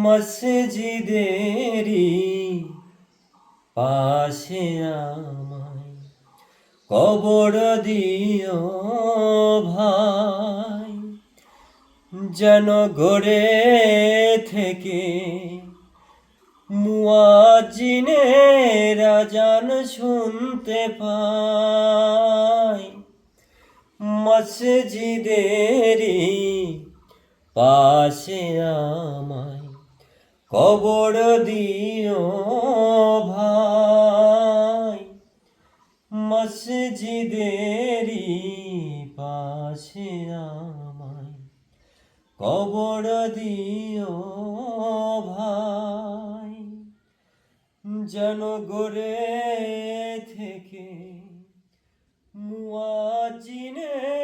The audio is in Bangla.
মসজিদেরই পাশে আমায় কবর দিও ভাই, যেন গড়ে থেকে মুয়াজ্জিনের আযান শুনতে পাই। মসজিদেরই পাশে আমায় কবর দিও ভাই, মসজিদেরই পাশে আমায় কবর দিও ভাই, যেন গড়ে থেকে মুয়াজ্জিনের